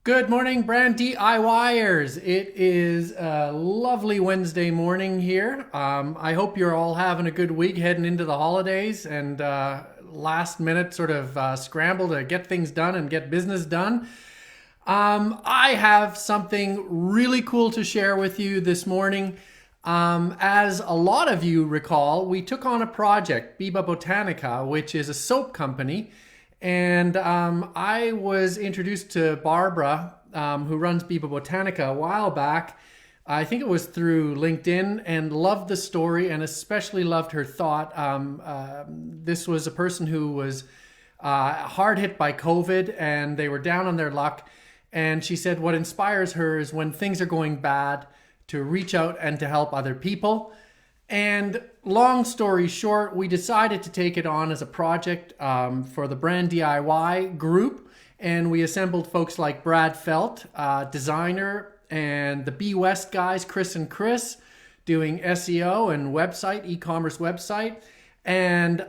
Good morning, brand DIYers. It is a lovely Wednesday morning here. I hope you're all having a good week heading into the holidays and last minute sort of scramble to get things done and get business done. I have something really cool to share with you this morning. As a lot of you recall, we took on a project, Biba Botanica, which is a soap company. And I was introduced to Barbara, who runs Biba Botanica, a while back. I think it was through LinkedIn, and loved the story and especially loved her thought. This was a person who was hard hit by COVID and they were down on their luck. And she said what inspires her is when things are going bad to reach out and to help other people. And long story short, we decided to take it on as a project for the Brand DIY group. And we assembled folks like Brad Felt, designer, and the Be West guys, Chris and Chris, doing SEO and website, e-commerce website. And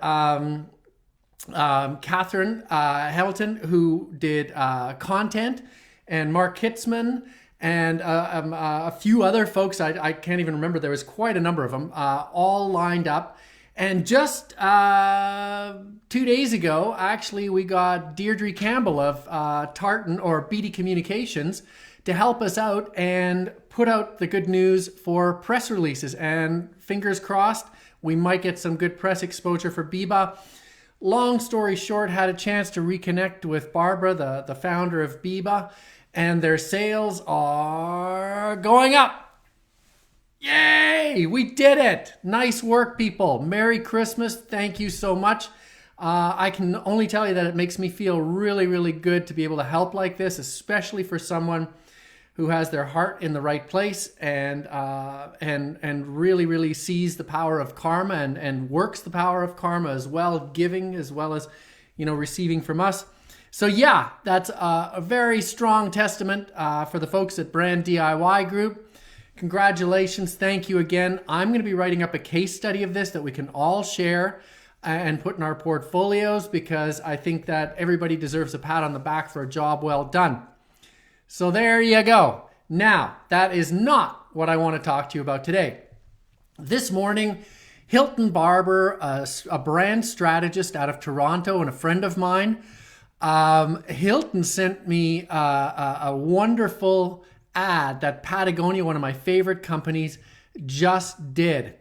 Catherine Hamilton, who did content, and Mark Kitzman, and a few other folks, I can't even remember. There was quite a number of them, all lined up. And just 2 days ago, actually, we got Deirdre Campbell of Tartan or BD Communications to help us out and put out the good news for press releases. And fingers crossed, we might get some good press exposure for Biba. Long story short, had a chance to reconnect with Barbara, the founder of Biba. And their sales are going up. Yay! We did it! Nice work, people. Merry Christmas. Thank you so much. I can only tell you that it makes me feel really, really good to be able to help like this, especially for someone who has their heart in the right place and really, really sees the power of karma and works the power of karma as well, giving as well as, receiving from us. So yeah, that's a very strong testament for the folks at Brand DIY Group. Congratulations. Thank you again. I'm going to be writing up a case study of this that we can all share and put in our portfolios because I think that everybody deserves a pat on the back for a job well done. So there you go. Now, that is not what I want to talk to you about today. This morning, Hilton Barber, a brand strategist out of Toronto and a friend of mine, Hilton sent me a wonderful ad that Patagonia, one of my favorite companies, just did.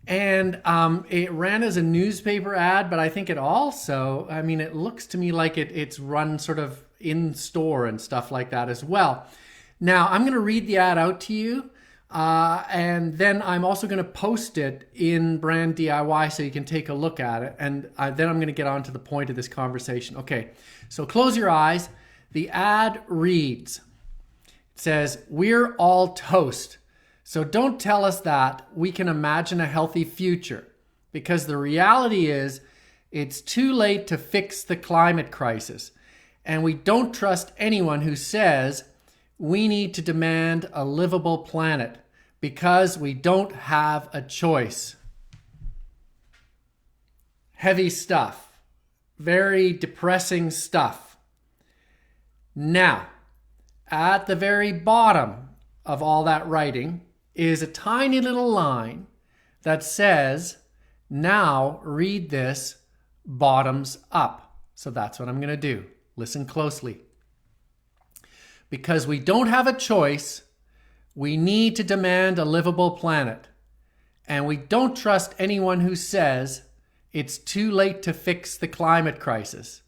And it ran as a newspaper ad, but I think it also, it looks to me like it's run sort of in store and stuff like that as well. Now, I'm going to read the ad out to you. And then I'm also going to post it in Brand DIY so you can take a look at it. And then I'm going to get on to the point of this conversation. Okay, so close your eyes. The ad reads, it says, "We're all toast. So don't tell us that we can imagine a healthy future, because the reality is it's too late to fix the climate crisis. And we don't trust anyone who says we need to demand a livable planet because we don't have a choice." Heavy stuff. Very depressing stuff. Now, at the very bottom of all that writing is a tiny little line that says, "Now read this bottoms up." So that's what I'm going to do. Listen closely. Because we don't have a choice, we need to demand a livable planet. And we don't trust anyone who says it's too late to fix the climate crisis.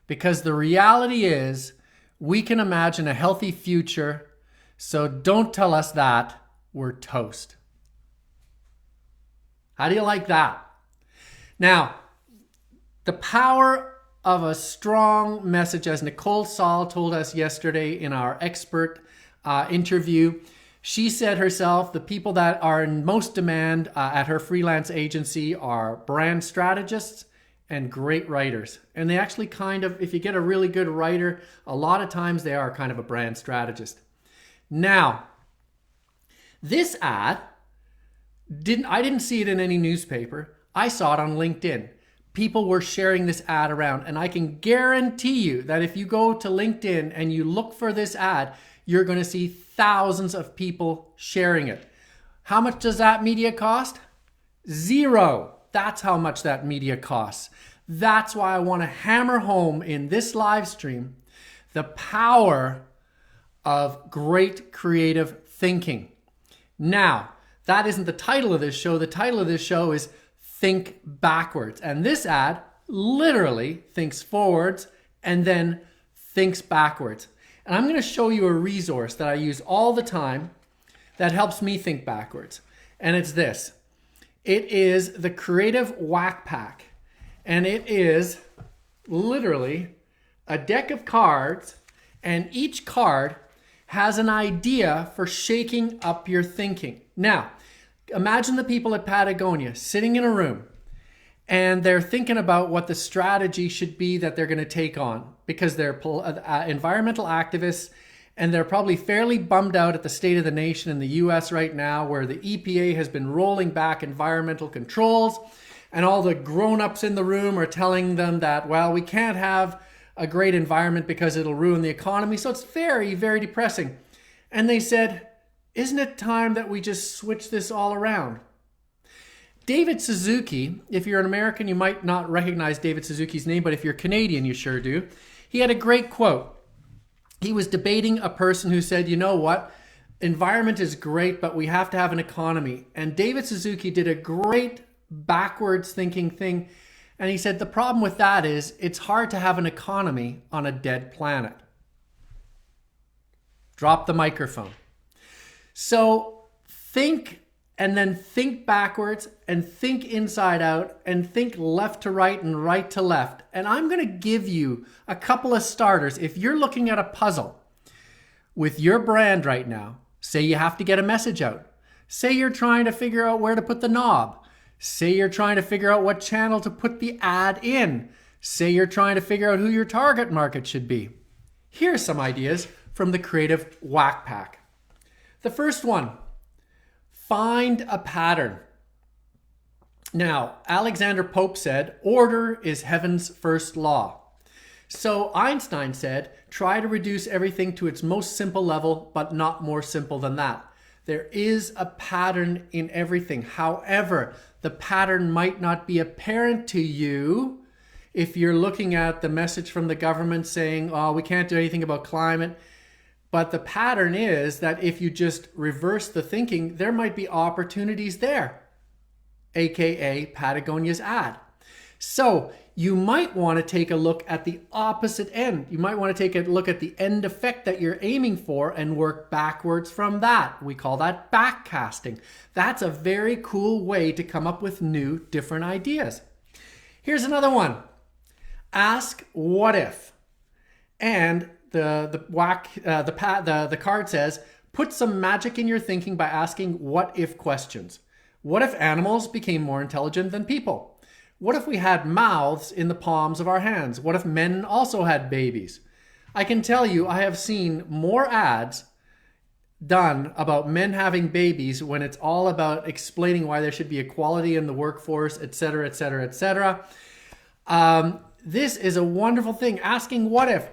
Because the reality is we can imagine a healthy future, so don't tell us that we're toast. How do you like that? Now, the power of a strong message, as Nicole Saul told us yesterday in our expert interview. She said herself, the people that are in most demand at her freelance agency are brand strategists and great writers. And they actually kind of, if you get a really good writer, a lot of times they are kind of a brand strategist. Now, this ad, I didn't see it in any newspaper. I saw it on LinkedIn. people were sharing this ad around. And I can guarantee you that if you go to LinkedIn and you look for this ad, you're going to see thousands of people sharing it. How much does that media cost? Zero. That's how much that media costs. That's why I want to hammer home in this live stream the power of great creative thinking. Now, that isn't the title of this show. The title of this show is Think Backwards. And this ad literally thinks forwards and then thinks backwards. And I'm going to show you a resource that I use all the time that helps me think backwards. And it's this. It is the Creative Whack Pack. And it is literally a deck of cards, and each card has an idea for shaking up your thinking. Now, imagine the people at Patagonia sitting in a room and they're thinking about what the strategy should be that they're going to take on because they're environmental activists, and they're probably fairly bummed out at the state of the nation in the US right now, where the EPA has been rolling back environmental controls, and all the grown-ups in the room are telling them that, well, we can't have a great environment because it'll ruin the economy. So it's very, very depressing. And they said, isn't it time that we just switch this all around? David Suzuki, if you're an American, you might not recognize David Suzuki's name, but if you're Canadian, you sure do. He had a great quote. He was debating a person who said, you know what? Environment is great, but we have to have an economy. And David Suzuki did a great backwards thinking thing. And he said, the problem with that is it's hard to have an economy on a dead planet. Drop the microphone. So think, and then think backwards, and think inside out, and think left to right and right to left. And I'm going to give you a couple of starters. If you're looking at a puzzle with your brand right now, say you have to get a message out. Say you're trying to figure out where to put the knob. Say you're trying to figure out what channel to put the ad in. Say you're trying to figure out who your target market should be. Here's some ideas from the Creative Whack Pack. The first one, find a pattern. Now, Alexander Pope said, order is heaven's first law. So Einstein said, try to reduce everything to its most simple level, but not more simple than that. There is a pattern in everything. However, the pattern might not be apparent to you if you're looking at the message from the government saying, oh, we can't do anything about climate. But the pattern is that if you just reverse the thinking, there might be opportunities there, aka Patagonia's ad. So you might want to take a look at the opposite end. You might want to take a look at the end effect that you're aiming for and work backwards from that. We call that backcasting. That's a very cool way to come up with new, different ideas. Here's another one. Ask what if. And the card says, put some magic in your thinking by asking what if questions. What if animals became more intelligent than people? What if we had mouths in the palms of our hands? What if men also had babies? I can tell you, I have seen more ads done about men having babies when it's all about explaining why there should be equality in the workforce, etc., etc., etc. This is a wonderful thing. Asking what if?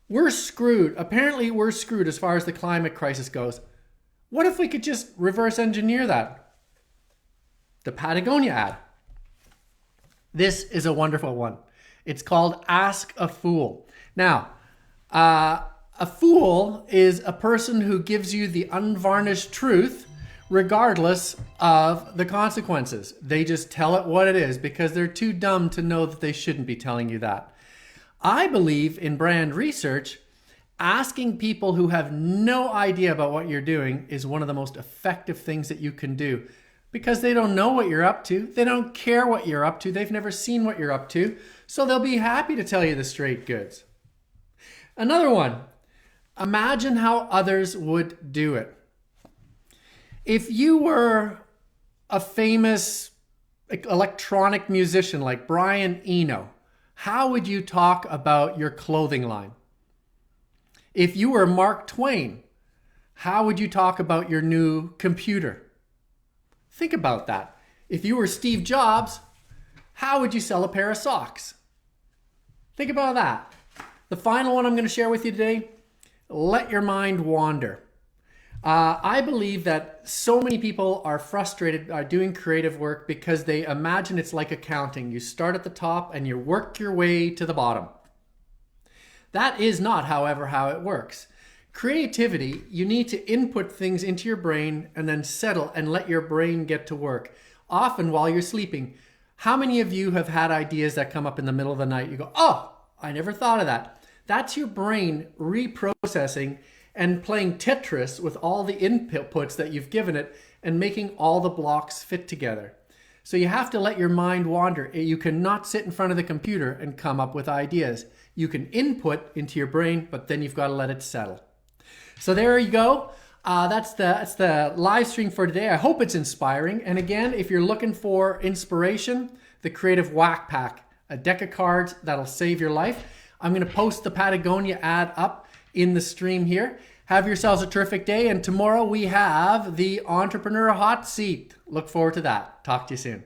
We're screwed. Apparently we're screwed as far as the climate crisis goes. What if we could just reverse engineer that? The Patagonia ad. This is a wonderful one. It's called Ask a Fool. Now, a fool is a person who gives you the unvarnished truth regardless of the consequences. They just tell it what it is because they're too dumb to know that they shouldn't be telling you that. I believe in brand research, asking people who have no idea about what you're doing is one of the most effective things that you can do. Because they don't know what you're up to. They don't care what you're up to. They've never seen what you're up to. So they'll be happy to tell you the straight goods. Another one. Imagine how others would do it. If you were a famous electronic musician like Brian Eno, how would you talk about your clothing line? If you were Mark Twain, how would you talk about your new computer? Think about that. If you were Steve Jobs, How would you sell a pair of socks? Think about that. The final one I'm going to share with you today, let your mind wander. I believe that so many people are frustrated doing creative work because they imagine it's like accounting. You start at the top and you work your way to the bottom. That is not, however, how it works. Creativity, you need to input things into your brain and then settle and let your brain get to work. Often while you're sleeping, how many of you have had ideas that come up in the middle of the night? You go, oh, I never thought of that. That's your brain reprocessing and playing Tetris with all the inputs that you've given it and making all the blocks fit together. So you have to let your mind wander. You cannot sit in front of the computer and come up with ideas. You can input into your brain, but then you've got to let it settle. So there you go. That's the live stream for today. I hope it's inspiring. And again, if you're looking for inspiration, the Creative Whack Pack, a deck of cards that'll save your life. I'm going to post the Patagonia ad up in the stream here. Have yourselves a terrific day. And tomorrow we have the Entrepreneur Hot Seat. Look forward to that. Talk to you soon.